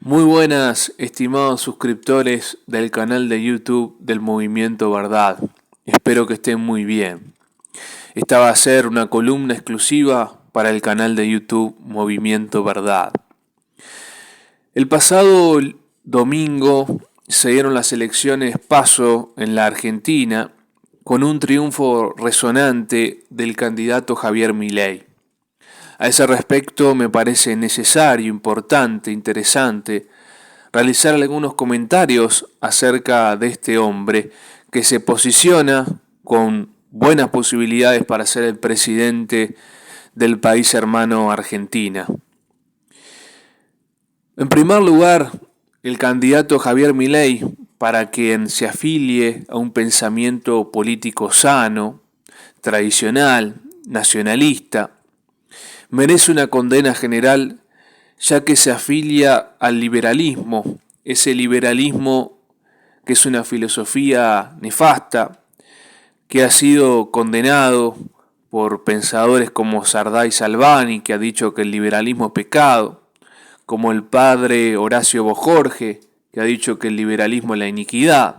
Muy buenas, estimados suscriptores del canal de YouTube del Movimiento Verdad. Espero que estén muy bien. Esta va a ser una columna exclusiva para el canal de YouTube Movimiento Verdad. El pasado domingo se dieron las elecciones PASO en la Argentina con un triunfo resonante del candidato Javier Milei. A ese respecto me parece necesario, importante, interesante realizar algunos comentarios acerca de este hombre que se posiciona con buenas posibilidades para ser el presidente del país hermano Argentina. En primer lugar, el candidato Javier Milei, para quien se afilie a un pensamiento político sano, tradicional, nacionalista, merece una condena general ya que se afilia al liberalismo, ese liberalismo que es una filosofía nefasta, que ha sido condenado por pensadores como Sardá y Salvani, que ha dicho que el liberalismo es pecado, como el padre Horacio Bojorge, que ha dicho que el liberalismo es la iniquidad,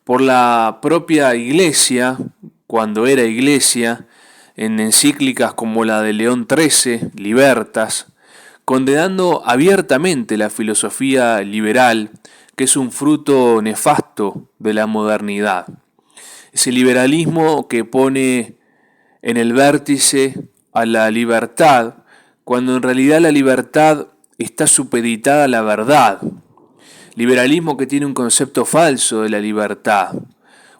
por la propia Iglesia, cuando era Iglesia, en encíclicas como la de León XIII, Libertas, condenando abiertamente la filosofía liberal, que es un fruto nefasto de la modernidad. Ese liberalismo que pone en el vértice a la libertad, cuando en realidad la libertad está supeditada a la verdad. Liberalismo que tiene un concepto falso de la libertad,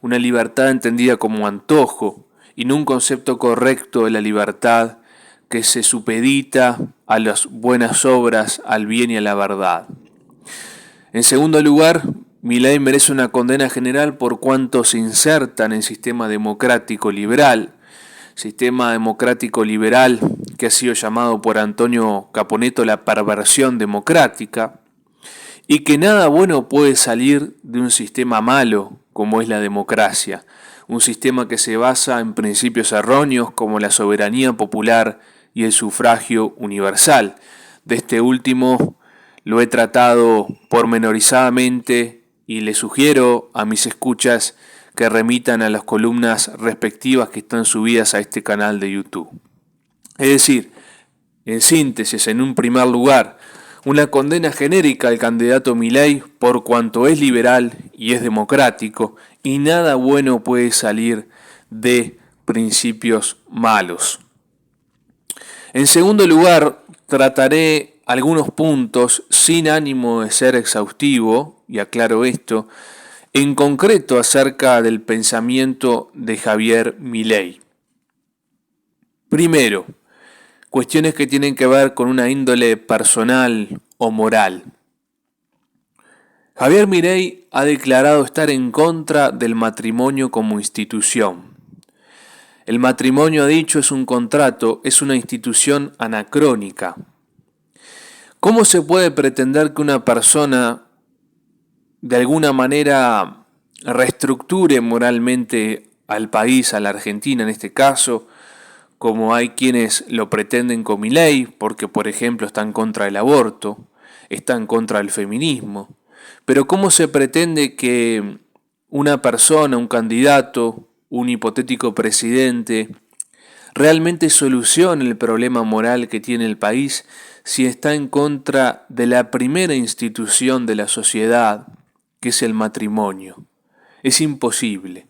una libertad entendida como antojo, y no un concepto correcto de la libertad que se supedita a las buenas obras, al bien y a la verdad. En segundo lugar, Milei merece una condena general por cuanto se inserta en el sistema democrático liberal que ha sido llamado por Antonio Caponetto la perversión democrática, y que nada bueno puede salir de un sistema malo como es la democracia, un sistema que se basa en principios erróneos como la soberanía popular y el sufragio universal. De este último lo he tratado pormenorizadamente y le sugiero a mis escuchas que remitan a las columnas respectivas que están subidas a este canal de YouTube. Es decir, en síntesis, en un primer lugar, una condena genérica al candidato Milei por cuanto es liberal y es democrático, y nada bueno puede salir de principios malos. En segundo lugar, trataré algunos puntos sin ánimo de ser exhaustivo, y aclaro esto, en concreto acerca del pensamiento de Javier Milei. Primero, cuestiones que tienen que ver con una índole personal o moral. Javier Milei ha declarado estar en contra del matrimonio como institución. El matrimonio, ha dicho, es un contrato, es una institución anacrónica. ¿Cómo se puede pretender que una persona de alguna manera reestructure moralmente al país, a la Argentina en este caso, como hay quienes lo pretenden con Milei, porque por ejemplo está en contra del aborto, está en contra del feminismo? Pero ¿cómo se pretende que una persona, un candidato, un hipotético presidente, realmente solucione el problema moral que tiene el país si está en contra de la primera institución de la sociedad, que es el matrimonio? Es imposible.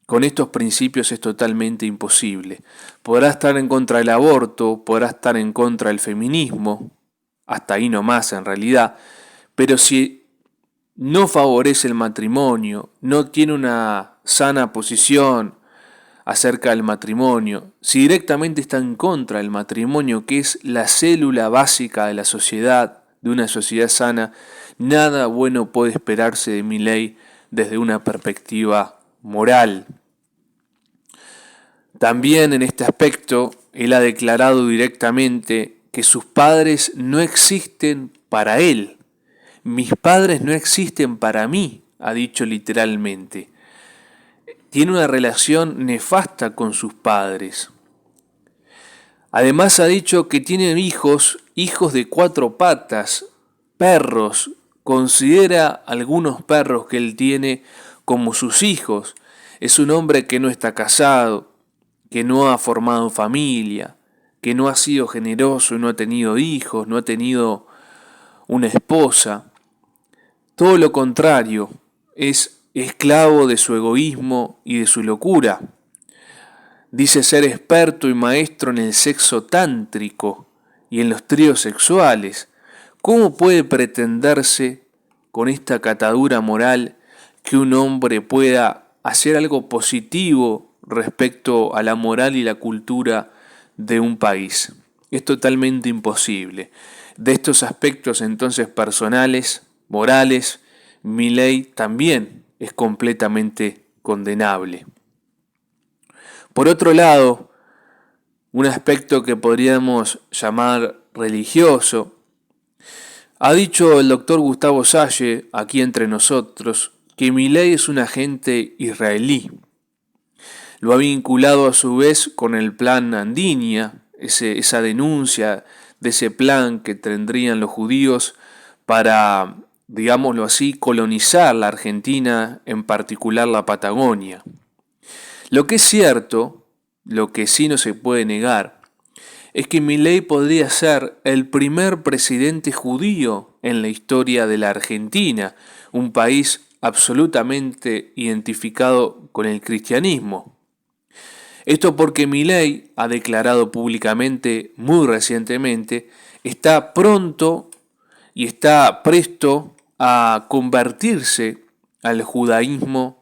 Con estos principios es totalmente imposible. Podrá estar en contra del aborto, podrá estar en contra del feminismo, hasta ahí nomás en realidad, pero si no favorece el matrimonio, no tiene una sana posición acerca del matrimonio, si directamente está en contra del matrimonio, que es la célula básica de la sociedad, de una sociedad sana, nada bueno puede esperarse de Milei desde una perspectiva moral. También en este aspecto, él ha declarado directamente que sus padres no existen para él. Mis padres no existen para mí, ha dicho literalmente. Tiene una relación nefasta con sus padres. Además ha dicho que tienen hijos de 4 patas, perros, considera algunos perros que él tiene como sus hijos. Es un hombre que no está casado, que no ha formado familia, que no ha sido generoso y no ha tenido hijos, no ha tenido una esposa. Todo lo contrario, es esclavo de su egoísmo y de su locura. Dice ser experto y maestro en el sexo tántrico y en los tríos sexuales. ¿Cómo puede pretenderse con esta catadura moral que un hombre pueda hacer algo positivo respecto a la moral y la cultura de un país? Es totalmente imposible. De estos aspectos entonces personales, morales, Milei también es completamente condenable. Por otro lado, un aspecto que podríamos llamar religioso, ha dicho el doctor Gustavo Salle, aquí entre nosotros, que Milei es un agente israelí. Lo ha vinculado a su vez con el plan Andinia, esa denuncia de ese plan que tendrían los judíos para, digámoslo así, colonizar la Argentina, en particular la Patagonia. Lo que es cierto, lo que sí no se puede negar, es que Milei podría ser el primer presidente judío en la historia de la Argentina, un país absolutamente identificado con el cristianismo. Esto porque Milei ha declarado públicamente, muy recientemente, está pronto y está presto a convertirse al judaísmo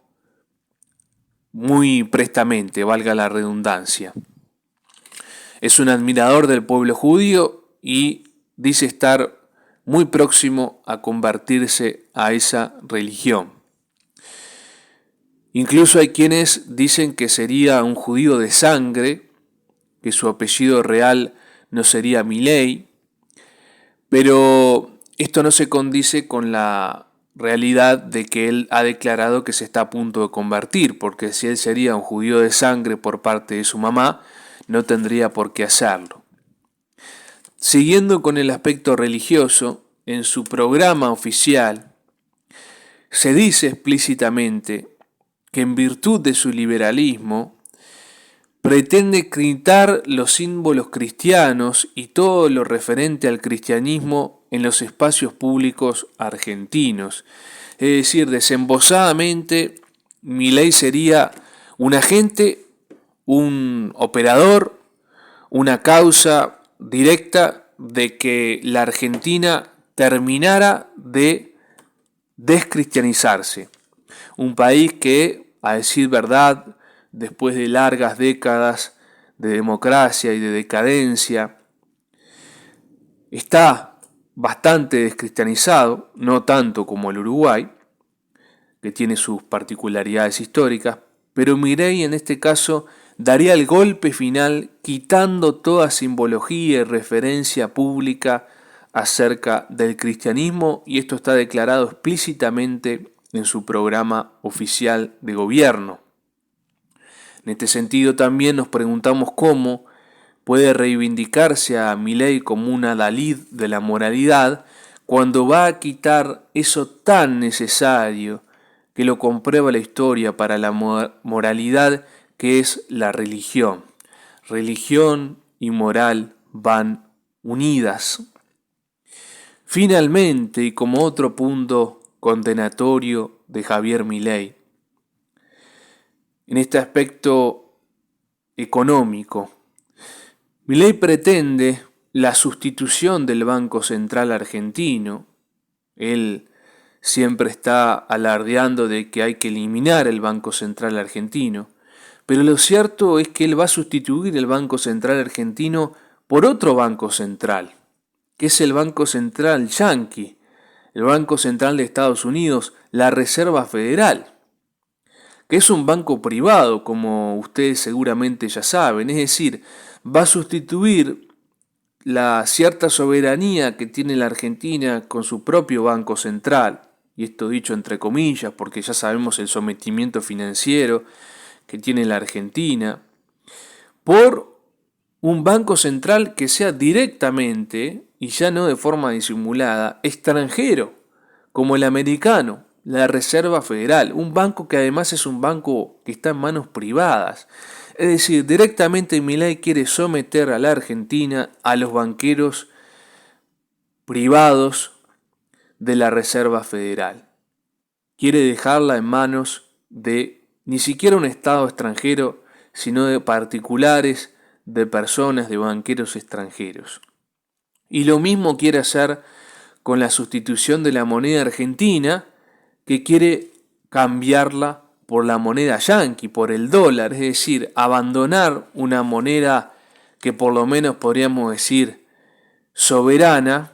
muy prestamente, valga la redundancia. Es un admirador del pueblo judío y dice estar muy próximo a convertirse a esa religión. Incluso hay quienes dicen que sería un judío de sangre, que su apellido real no sería Milei, pero esto no se condice con la realidad de que él ha declarado que se está a punto de convertir, porque si él sería un judío de sangre por parte de su mamá, no tendría por qué hacerlo. Siguiendo con el aspecto religioso, en su programa oficial se dice explícitamente que en virtud de su liberalismo pretende quitar los símbolos cristianos y todo lo referente al cristianismo en los espacios públicos argentinos. Es decir, desembosadamente, Milei sería un agente, un operador, una causa directa de que la Argentina terminara de descristianizarse. Un país que, a decir verdad, después de largas décadas de democracia y de decadencia, está bastante descristianizado, no tanto como el Uruguay, que tiene sus particularidades históricas, pero Milei en este caso daría el golpe final quitando toda simbología y referencia pública acerca del cristianismo, y esto está declarado explícitamente en su programa oficial de gobierno. En este sentido también nos preguntamos cómo puede reivindicarse a Milei como un adalid de la moralidad cuando va a quitar eso tan necesario que lo comprueba la historia para la moralidad, que es la religión. Religión y moral van unidas. Finalmente, y como otro punto condenatorio de Javier Milei, en este aspecto económico, Milei pretende la sustitución del Banco Central argentino. Él siempre está alardeando de que hay que eliminar el Banco Central argentino, pero lo cierto es que él va a sustituir el Banco Central argentino por otro Banco Central, que es el Banco Central Yankee, el Banco Central de Estados Unidos, la Reserva Federal, que es un banco privado, como ustedes seguramente ya saben, es decir, va a sustituir la cierta soberanía que tiene la Argentina con su propio Banco Central, y esto dicho entre comillas porque ya sabemos el sometimiento financiero que tiene la Argentina, por un Banco Central que sea directamente y ya no de forma disimulada, extranjero, como el americano, la Reserva Federal, un banco que además es un banco que está en manos privadas. Es decir, directamente Milei quiere someter a la Argentina a los banqueros privados de la Reserva Federal. Quiere dejarla en manos de ni siquiera un Estado extranjero, sino de particulares, de personas, de banqueros extranjeros. Y lo mismo quiere hacer con la sustitución de la moneda argentina, que quiere cambiarla por la moneda yanqui, por el dólar, es decir, abandonar una moneda que por lo menos podríamos decir soberana,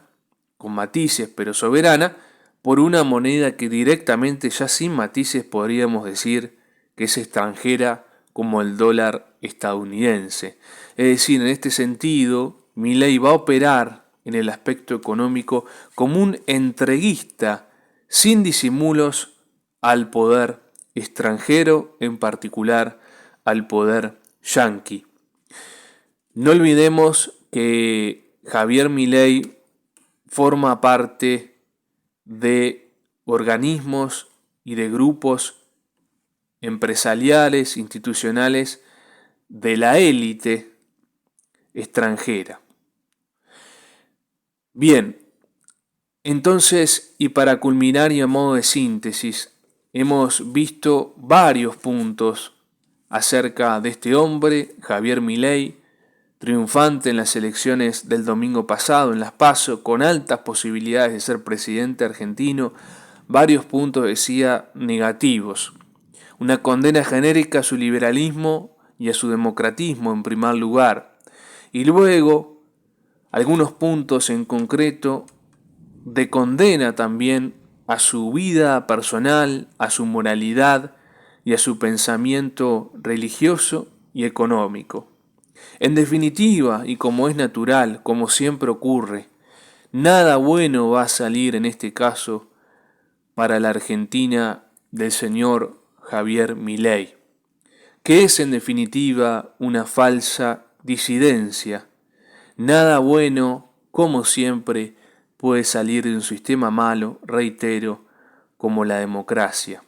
con matices, pero soberana, por una moneda que directamente, ya sin matices, podríamos decir que es extranjera, como el dólar estadounidense. Es decir, en este sentido, Milei va a operar en el aspecto económico como un entreguista sin disimulos al poder extranjero, en particular al poder yanqui. No olvidemos que Javier Milei forma parte de organismos y de grupos empresariales, institucionales de la élite extranjera. Bien, entonces, y para culminar y a modo de síntesis, hemos visto varios puntos acerca de este hombre, Javier Milei, triunfante en las elecciones del domingo pasado, en las PASO, con altas posibilidades de ser presidente argentino, varios puntos, decía, negativos. Una condena genérica a su liberalismo y a su democratismo en primer lugar. Y luego, algunos puntos en concreto de condena también a su vida personal, a su moralidad y a su pensamiento religioso y económico. En definitiva, y como es natural, como siempre ocurre, nada bueno va a salir en este caso para la Argentina del señor Javier Milei, que es en definitiva una falsa disidencia. Nada bueno, como siempre, puede salir de un sistema malo, reitero, como la democracia.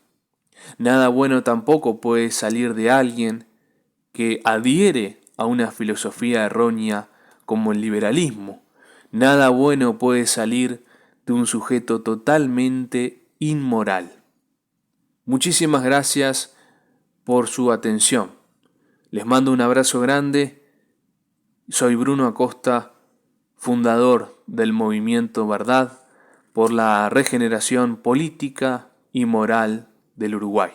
Nada bueno tampoco puede salir de alguien que adhiere a una filosofía errónea como el liberalismo. Nada bueno puede salir de un sujeto totalmente inmoral. Muchísimas gracias por su atención. Les mando un abrazo grande. Soy Bruno Acosta, fundador del movimiento Verdad por la regeneración política y moral del Uruguay.